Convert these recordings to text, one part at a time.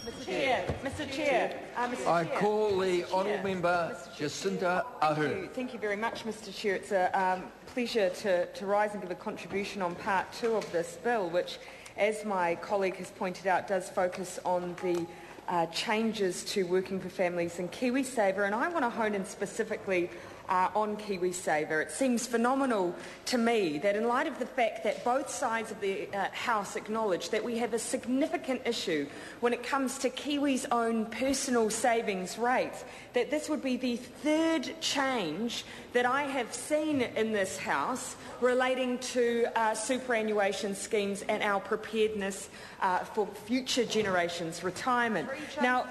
Mr. Chair. I call the honourable member Jacinta Ahu. Thank you very much, Mr. Chair. It's a pleasure to rise and give a contribution on part 2 of this bill, which, as my colleague has pointed out, does focus on the changes to working for families in KiwiSaver, and I want to hone in specifically on KiwiSaver. It seems phenomenal to me that in light of the fact that both sides of the House acknowledge that we have a significant issue when it comes to Kiwis' own personal savings rates, that this would be the third change that I have seen in this House relating to superannuation schemes and our preparedness for future generations' retirement. Now,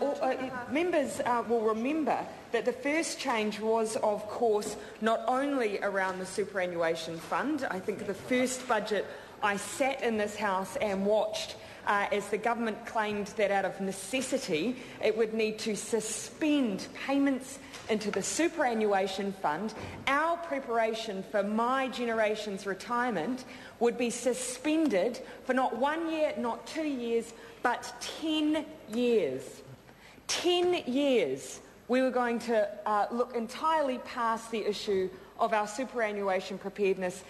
members will remember that the first change was, of course, not only around the superannuation fund. I think the first budget I sat in this House and watched as the government claimed that out of necessity it would need to suspend payments into the superannuation fund. Our preparation for my generation's retirement would be suspended for not 1 year, not 2 years, but 10 years. 10 years. We were going to look entirely past the issue of our superannuation preparedness,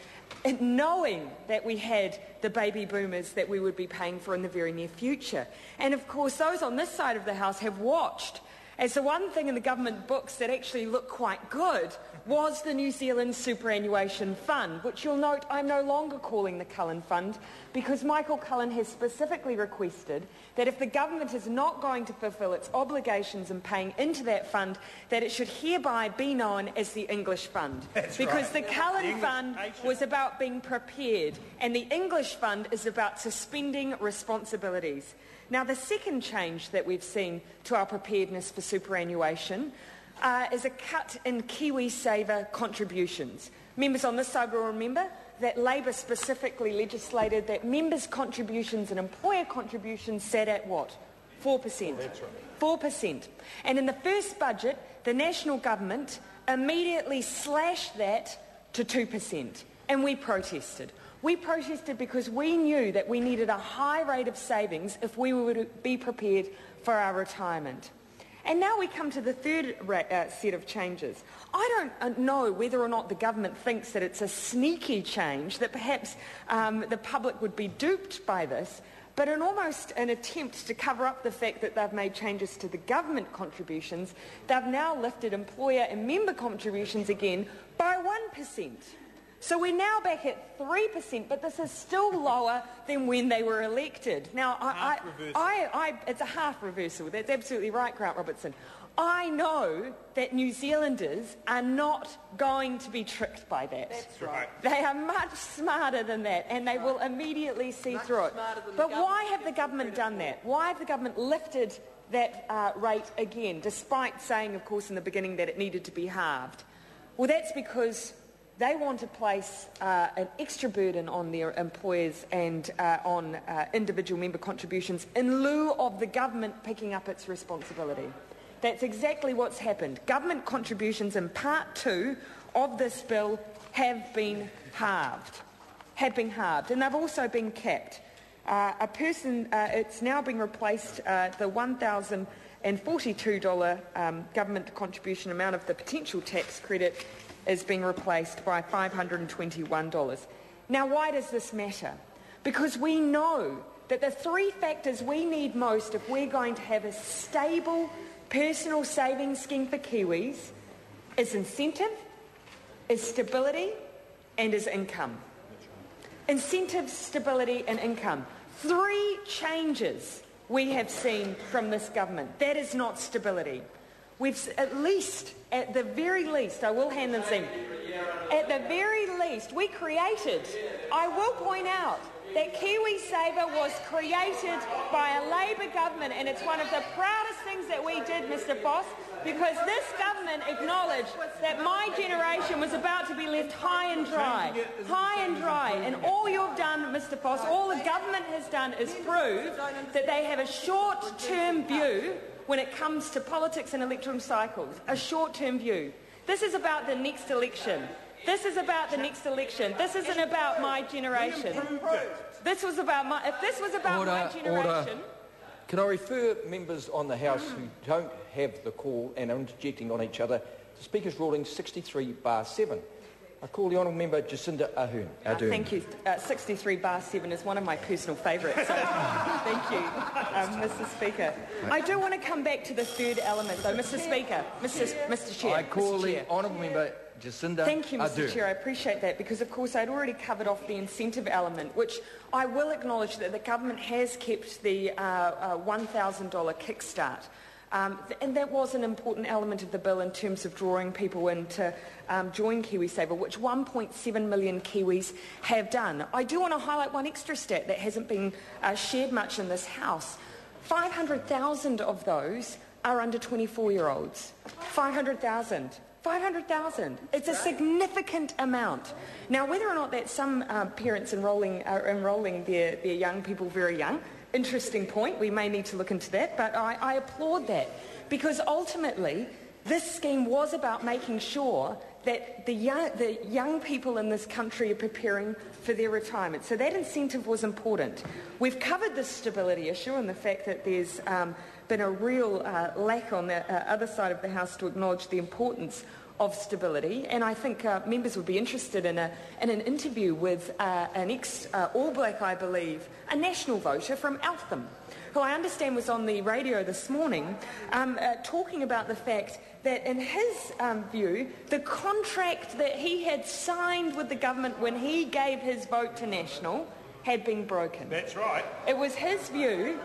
knowing that we had the baby boomers that we would be paying for in the very near future. And of course, those on this side of the House have watched as the one thing in the government books that actually looked quite good was the New Zealand Superannuation Fund, which you'll note I'm no longer calling the Cullen Fund, because Michael Cullen has specifically requested that if the government is not going to fulfil its obligations in paying into that fund, that it should hereby be known as the English Fund. Because the Cullen Fund was about being prepared, and the English Fund is about suspending responsibilities. Now, the second change that we've seen to our preparedness for superannuation is a cut in KiwiSaver contributions. Members on this side will remember that Labor specifically legislated that members' contributions and employer contributions sat at what? 4%. That's right. 4%. And in the first budget, the national government immediately slashed that to 2%. And we protested. We protested because we knew that we needed a high rate of savings if we were to be prepared for our retirement. And now we come to the third set of changes. I don't know whether or not the government thinks that it's a sneaky change, that perhaps the public would be duped by this, but in almost an attempt to cover up the fact that they've made changes to the government contributions, they've now lifted employer and member contributions again by 1%. So we're now back at 3%, but this is still lower than when they were elected. Now, it's a half reversal. That's absolutely right, Grant Robertson. I know that New Zealanders are not going to be tricked by that. That's right. They are much smarter than that, and they will immediately see through it. But why have the government done that? Why have the government lifted that rate again, despite saying, of course, in the beginning that it needed to be halved? Well, that's because they want to place an extra burden on their employers and on individual member contributions in lieu of the government picking up its responsibility. That's exactly what's happened. Government contributions in Part 2 of this bill have been halved, and they've also been capped. It's now been replaced, the $1,042 government contribution amount of the potential tax credit is being replaced by $521. Now, why does this matter? Because we know that the three factors we need most if we're going to have a stable personal savings scheme for Kiwis is incentive, is stability, and is income. Incentive, stability, and income. Three changes we have seen from this government. That is not stability. We've at the very least, I will hand this in, at the very least, we created, I will point out, that KiwiSaver was created by a Labor government, and it's one of the proudest things that we did, Mr. Foss, because this government acknowledged that my generation was about to be left high and dry. And all you've done, Mr. Foss, all the government has done is prove that they have a short-term view when it comes to politics and electoral cycles, a short-term view. This is about the next election. This isn't about my generation. If this was about my generation, Can I refer members on the House who don't have the call and are interjecting on each other to Speaker's Ruling 63/7? I call the Honourable Member Jacinda Ardern. Thank you. 63/7 is one of my personal favourites. So thank you, Mr. Speaker. I do want to come back to the third element, though, Mr. Speaker, Mr. Chair. I call the Honourable Member Jacinda Ardern. Thank you, Mr. Chair. I appreciate that because, of course, I'd already covered off the incentive element, which I will acknowledge that the government has kept the $1,000 kickstart. And that was an important element of the bill in terms of drawing people in to join KiwiSaver, which 1.7 million Kiwis have done. I do want to highlight one extra stat that hasn't been shared much in this House. 500,000 of those are under 24-year-olds. 500,000. 500,000. It's a significant amount. Now, whether or not that's some parents are enrolling their young people very young, interesting point. We may need to look into that, but I applaud that because ultimately this scheme was about making sure that the young people in this country are preparing for their retirement. So that incentive was important. We've covered the stability issue and the fact that there's been a real lack on the other side of the House to acknowledge the importance of stability, and I think members would be interested in an interview with an ex-All Black, I believe, a national voter from Eltham, who I understand was on the radio this morning talking about the fact that in his view, the contract that he had signed with the government when he gave his vote to National had been broken. That's right. It was his view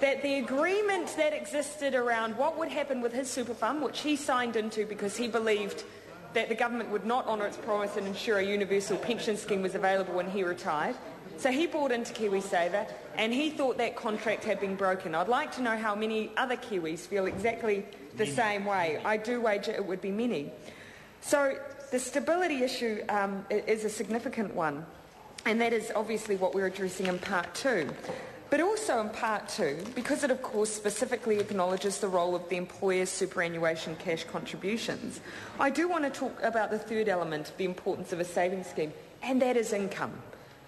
that the agreement that existed around what would happen with his super fund, which he signed into because he believed that the government would not honour its promise and ensure a universal pension scheme was available when he retired. So he bought into KiwiSaver and he thought that contract had been broken. I'd like to know how many other Kiwis feel exactly the same way. I do wager it would be many. So the stability issue is a significant one, and that is obviously what we're addressing in Part 2. But also in Part 2, because it of course specifically acknowledges the role of the employer's superannuation cash contributions, I do want to talk about the third element of the importance of a savings scheme, and that is income.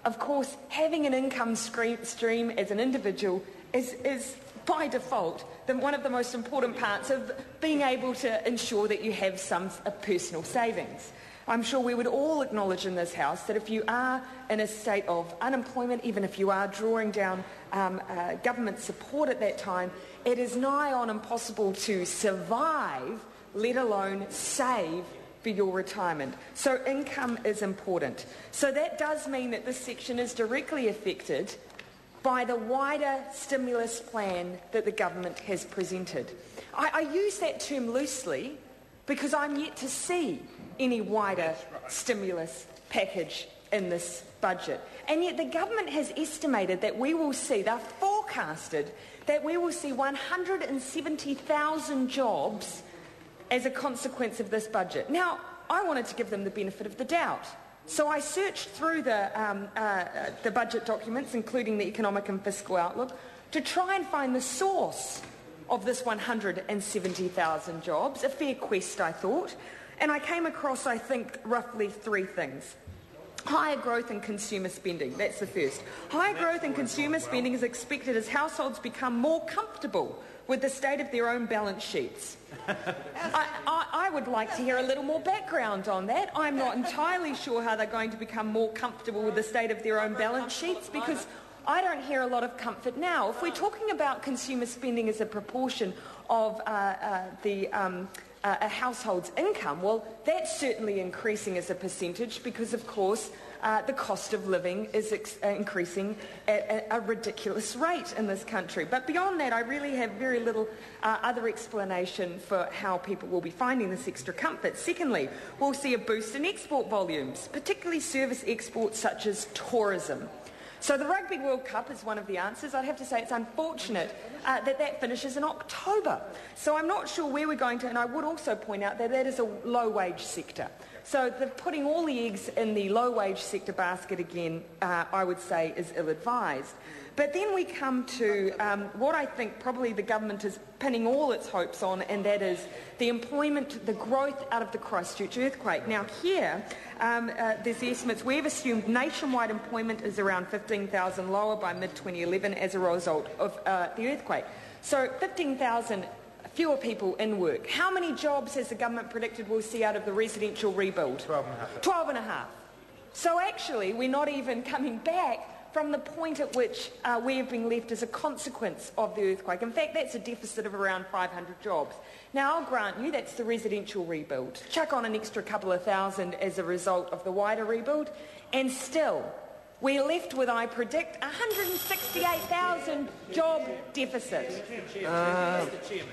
Of course, having an income stream as an individual is by default one of the most important parts of being able to ensure that you have some personal savings. I'm sure we would all acknowledge in this House that if you are in a state of unemployment, even if you are drawing down government support at that time, it is nigh on impossible to survive, let alone save for your retirement. So income is important. So that does mean that this section is directly affected by the wider stimulus plan that the government has presented. I use that term loosely because I'm yet to see any wider stimulus package in this budget. And yet the government has estimated that we will see, they're forecasted, that we will see 170,000 jobs as a consequence of this budget. Now, I wanted to give them the benefit of the doubt. So I searched through the budget documents, including the economic and fiscal outlook, to try and find the source of this 170,000 jobs, a fair quest, I thought. And I came across, I think, roughly three things. Higher growth in consumer spending, that's the first. Higher growth in consumer spending is expected as households become more comfortable with the state of their own balance sheets. I would like to hear a little more background on that. I'm not entirely sure how they're going to become more comfortable with the state of their own balance sheets because I don't hear a lot of comfort now. If we're talking about consumer spending as a proportion of a household's income, well, that's certainly increasing as a percentage because, of course, the cost of living is increasing at a ridiculous rate in this country. But beyond that, I really have very little other explanation for how people will be finding this extra comfort. Secondly, we'll see a boost in export volumes, particularly service exports such as tourism. So the Rugby World Cup is one of the answers. I'd have to say it's unfortunate that finishes in October. So I'm not sure where we're going to, and I would also point out that that is a low-wage sector. So putting all the eggs in the low-wage sector basket again, I would say, is ill-advised. But then we come to what I think probably the government is pinning all its hopes on, and that is the employment, the growth out of the Christchurch earthquake. Now here, there's the estimates. We've assumed nationwide employment is around 15,000 lower by mid-2011 as a result of the earthquake. So 15,000 fewer people in work. How many jobs has the government predicted we'll see out of the residential rebuild? 12.5. 12.5. So actually, we're not even coming back from the point at which we have been left as a consequence of the earthquake. In fact, that's a deficit of around 500 jobs. Now, I'll grant you that's the residential rebuild. Chuck on an extra couple of thousand as a result of the wider rebuild, and still, we're left with, I predict, 168,000 job deficit. Mr. Chairman,